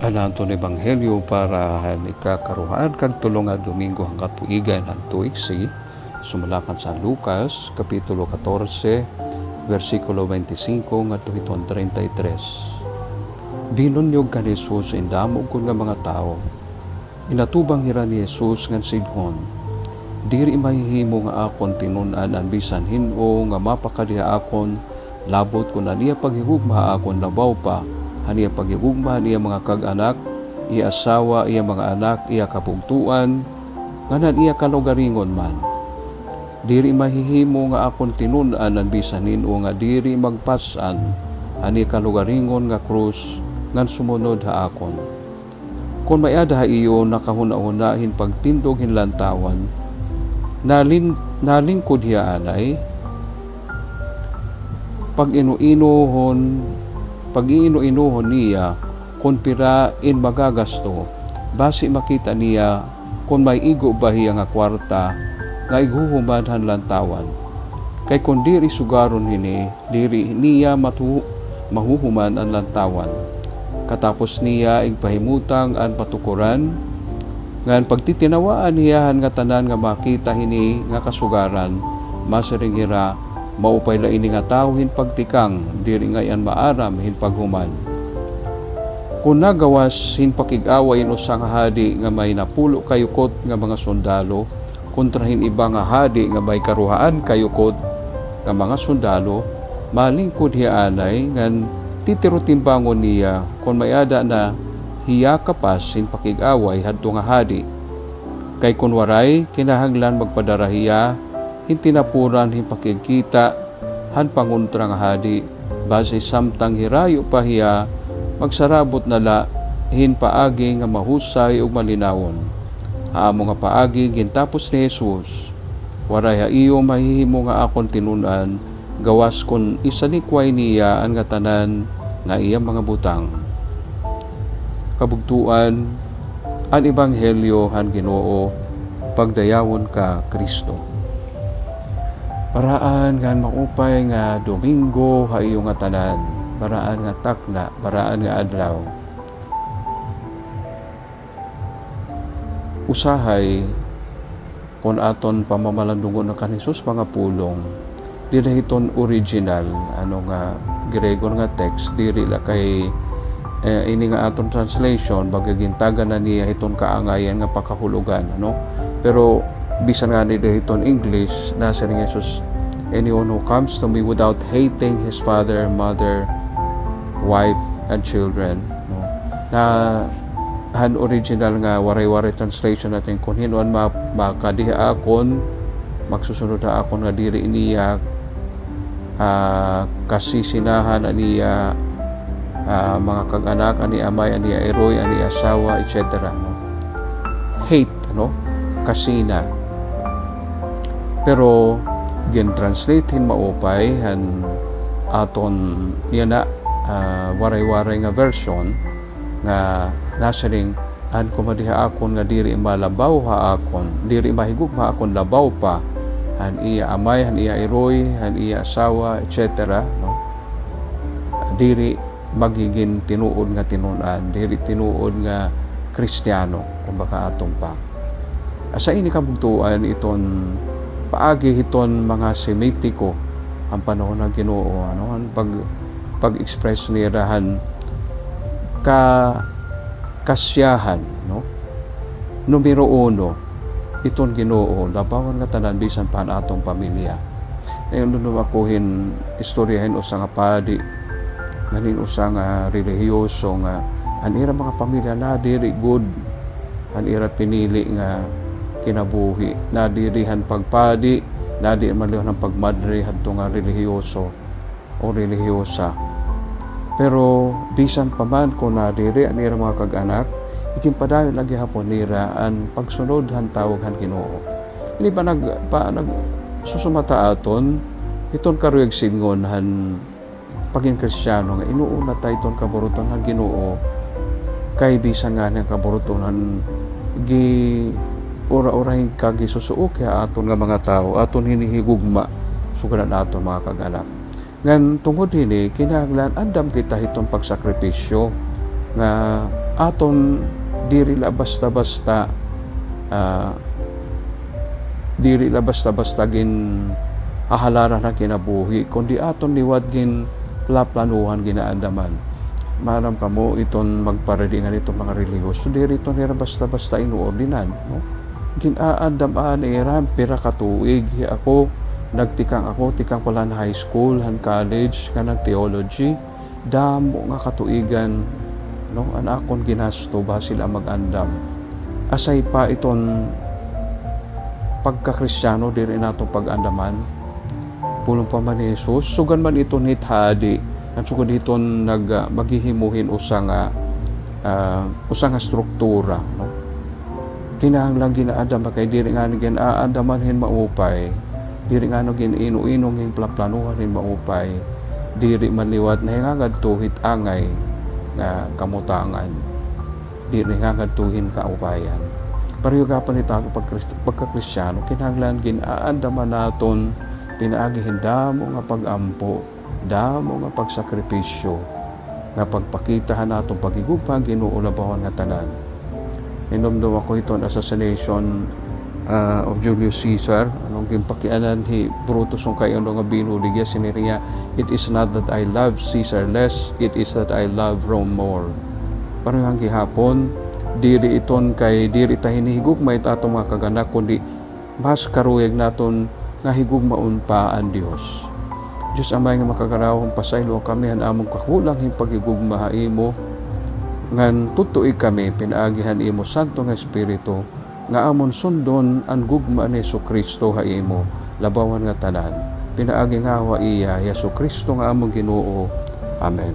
Anaton Ebanghelyo para ikakaruhaan kang tulo nga Domingo hanggat puigan ang tuigsi sumalakan sa Lucas kapitulo 14 versikulo 25 ngadto 33. Binunyog kan Jesus indamog kun nga mga tao. Inatubang hira ni Jesus ngan sidhon. Diri mahihimo nga akon tinun-an an bisan hin-o nga mapakadiha akon labot kun aniya paghigugma akon labaw pa. Haniya paghigugma niya mga kag-anak, iya asawa, iya mga anak, iya kapugtuan, nganan iya kalugaringon man. Diri mahihimo nga akon tinun-an ang bisanin o nga diri magpasan, haniya kalugaringon nga krus, ngan sumunod ha akon. Kung mayada iyo nakahuna-hunahin pagtindog hinlantawan, nalingkod hiya anay, pag-iino-inuhon niya, kung pirain magagasto, basi makita niya kung may igo ba hiya nga kwarta, nga iguhuman han lantawan. Kay kung diri sugaron hini, diri niya mahuhuman ang lantawan. Katapos niya igpahimutang ang patukuran, ngan pagtitinawaan niya nga tanan nga makita hini nga kasugaran, masaring hira, maupay la ini nga tao hin pagtikang, diri ngayan maaram hin paghuman. Kung nagawas hin pakig-away usa nga hadi nga may napulo kayukot nga mga sundalo, kontra hin iba nga hadi nga may karuhaan kayukot nga mga sundalo, malingkod hiya anay ngan titiro-timbangon niya kung mayada na hiya kapas hin pakig-away hadto nga hadi. Kay kun waray kinahanglan magpadara hiya hintinapuran hipakikita han panguntra nga hadi base samtang hirayo pa hiya magsarabot nala hin paagi nga mahusay ug malinawon. Haamo nga paagi gintapos ni Jesus, waray ha iyo mahihimo nga akon tinun-an gawas kun isanikway niya ang nga tanan nga iyang mga butang. Kabugtuan ang Ebanghelyo han Ginoo, pagdayawon ka Kristo. Paraan nga maupay nga Domingo ha iyo nga tanan, paraan nga takna, paraan nga adlaw. Usahay kon aton pamamalandungon ng kan Jesus mga pulong, dili hiton original nga Grego nga text, diri la kay ini nga aton translation bagagintagan na niya hiton kaangayan nga pakahulugan pero bisan nga ni hiton English nasa ni Jesus, anyone who comes to me without hating his father, mother, wife, and children, na han original nga waray-waray translation natin kung hinuan makadiha akon magsusunod na akon nga diri niya kasisinahan aniya mga kag-anak ani amay ani eroy ani asawa etc. Hate kasina. Pero gin-translate hin maupay han aton yana waray-waray nga version nga nasaring han kumadiha akon nga diri malabaw ha akon, diri mahigugma akon labaw pa han iya amay, han iya eroy, han iya asawa etc. Diri magiging tinuod nga tinun-an, diri tinuod nga Kristiyano kumbaga atong pa. Asa ini kabugtuan iton paagi hiton mga Semitiko ang panahon ng Ginoo pag-express ni rahan kasyahan numero 1 iton Ginoo labawan nga tanan bisan pa atong pamilya. Ngayon akuhin istoryahin usa nga padi nganin usa nga relihiyoso nga anira mga pamilya na diri good, anira pinili nga kinabuhi, nadirihan pagpadi, nadi malihan ng pagmadre hadto nga relihiyoso o relihiyosa. Pero bisan pa man kung nadiri ang ira mga kag-anak, ikimpadayon lagi hapon nira ang pagsunod han tawag han Ginoo. Hindi pa susumata aton iton karuyag singon han pagin Kristiyano nga inuuna ta iton kaburuton han Ginoo kay bisan nga ng kaburutunan gi ura-urahin kagi susuo kaya aton nga mga tao aton hinihigugma sugaran aton mga kaganak ngan tungod hini kinahanglan andam kita hitong pagsakripisyo nga aton diri la basta-basta gin ahalaran na kinabuhi kundi aton liwat gin planuhan ginaandaman maram kamo iton magparedingan itong mga religyoso diri iton nira basta-basta inuordinan no ginaandam eran pira ka tuig ako tikang pala na high school han college kanang theology damo nga katuigan no an akon ginasto ba sila magandam asay pa iton pagka-Kristiyano diri natong pag-andaman pulong pa man ni Jesus sugan man ito nithadi at sugod dito maghihimuhin usa nga struktura no kinahanglan ginaadam kay diri nga ginaadamanhin maupay diri nga inu-inong hing planuhan maupay diri man liwat na hingagad tuhit angay nga kamutangan diri nga tuhin kaupayan pareho gapan ita pagka-Kristiyano kinahanglan ginaandaman naton pinaagihin damo nga pagampo damo nga pagsakripisyo nga pagpakitahan natong pagigugma Ginoo labahon nga tanan inomdom ako iton assassination of Julius Caesar anong gimpakianan hi Brutus ang kayo nga binuligya siniriya it is not that I love Caesar less it is that I love Rome more parehang gihapon diri iton kay diri ta hinihigugma ita atong mga kaganak kundi mas karuyag naton nga higugmaon pa ang Dios Diyos amay nga makakarahong pasaylo kami han among kakulang hing pagigugma imo ngan tutuig kami pinaagihan imo santo nga espiritu nga amon sundon ang gugma ni Jesucristo ha imo labawan nga tanan pinaagi nga wa iya Jesucristo nga among Ginoo amen.